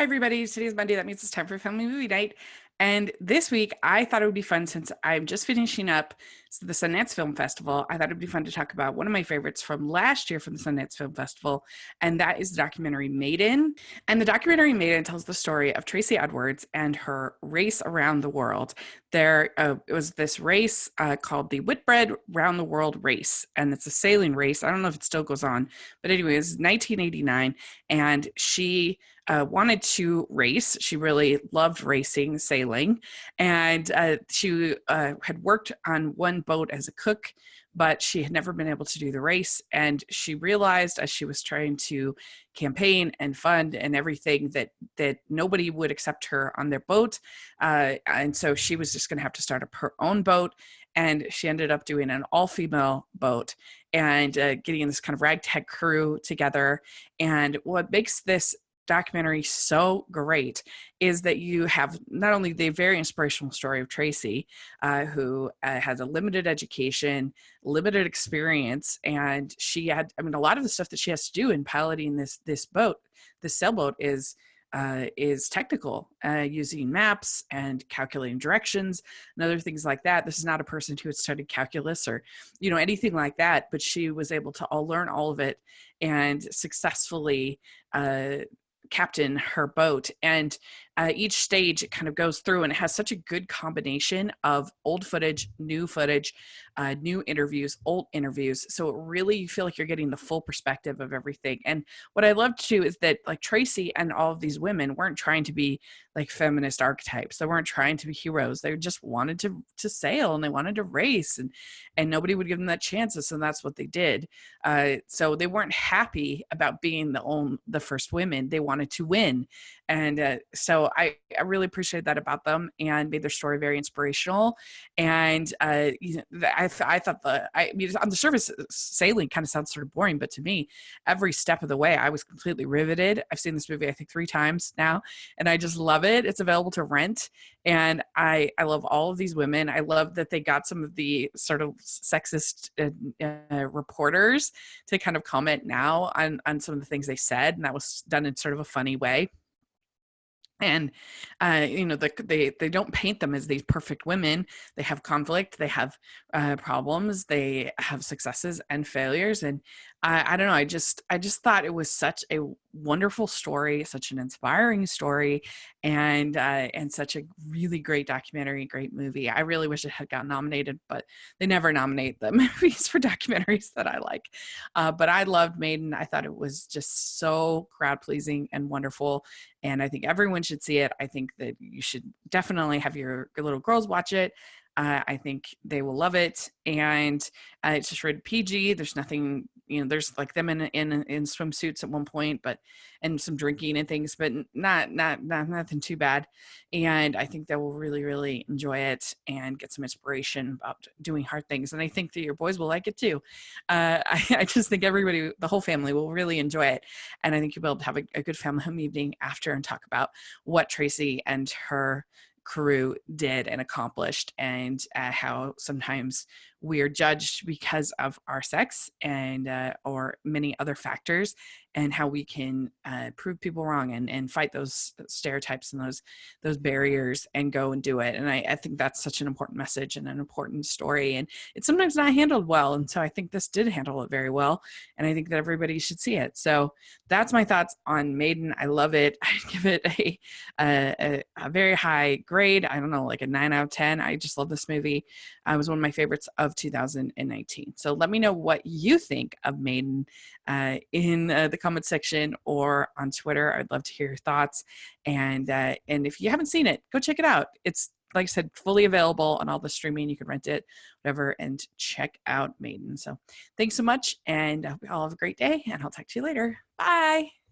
everybody. Today's Monday. That means it's time for Family Movie Night. And this week, I thought it would be fun since I'm just finishing up the Sundance Film Festival. I thought it would be fun to talk about one of my favorites from last year from the Sundance Film Festival, and that is the documentary Maiden. And the documentary Maiden tells the story of Tracy Edwards and her race around the world. It was this race called the Whitbread Round the World Race, and it's a sailing race. I don't know if it still goes on, but anyways, 1989, and she wanted to race. She really loved racing, sailing, and she had worked on one boat as a cook, but she had never been able to do the race. And she realized as she was trying to campaign and fund and everything that nobody would accept her on their boat. And so she was just going to have to start up her own boat. And she ended up doing an all-female boat and getting this kind of ragtag crew together. And what makes this documentary so great is that you have not only the very inspirational story of Tracy, who has a limited education, limited experience, and she had, a lot of the stuff that she has to do in piloting this boat, this sailboat is technical, using maps and calculating directions and other things like that. This is not a person who had studied calculus or, anything like that, but she was able to learn all of it and successfully captain her boat. And each stage it kind of goes through, and it has such a good combination of old footage, new interviews, old interviews. So it really, you feel like you're getting the full perspective of everything. And what I loved too is that like Tracy and all of these women weren't trying to be like feminist archetypes. They weren't trying to be heroes. They just wanted to sail, and they wanted to race, and nobody would give them that chances. And that's what they did. So they weren't happy about being the first women. They wanted to win. And so I really appreciate that about them, and made their story very inspirational. And I thought on the surface, sailing kind of sounds sort of boring, but to me, every step of the way, I was completely riveted. I've seen this movie, I think 3 times now, and I just love it. It's available to rent, and I love all of these women. I love that they got some of the sort of sexist reporters to kind of comment now on some of the things they said, and that was done in sort of a funny way. And they don't paint them as these perfect women. They have conflict, they have problems, they have successes and failures. And I don't know, I just thought it was such a wonderful story, such an inspiring story, and such a really great documentary, great movie. I really wish it had gotten nominated, but they never nominate the movies for documentaries that I like. But I loved Maiden. I thought it was just so crowd pleasing and wonderful, and I think everyone should see it. I think that you should definitely have your little girls watch it. I think they will love it, and it's just rated PG. There's nothing, there's like them in swimsuits at one point, and some drinking and things, but not nothing too bad. And I think they will really, really enjoy it and get some inspiration about doing hard things. And I think that your boys will like it too. I just think everybody, the whole family, will really enjoy it, and I think you'll be able to have a good family home evening after and talk about what Tracy and her crew did and accomplished, and how sometimes we are judged because of our sex and or many other factors, and how we can prove people wrong and fight those stereotypes and those barriers and go and do it. And I think that's such an important message and an important story, and it's sometimes not handled well. And so I think this did handle it very well, and I think that everybody should see it. So that's my thoughts on Maiden. I love it. I give it a very high grade. I don't know, like a 9 out of 10. I just love this movie. It was one of my favorites of 2019. So let me know what you think of Maiden in the comment section or on Twitter. I'd love to hear your thoughts. And if you haven't seen it, go check it out. It's, like I said, fully available on all the streaming. You can rent it, whatever, and check out Maiden. So thanks so much, and I hope you all have a great day, and I'll talk to you later. Bye.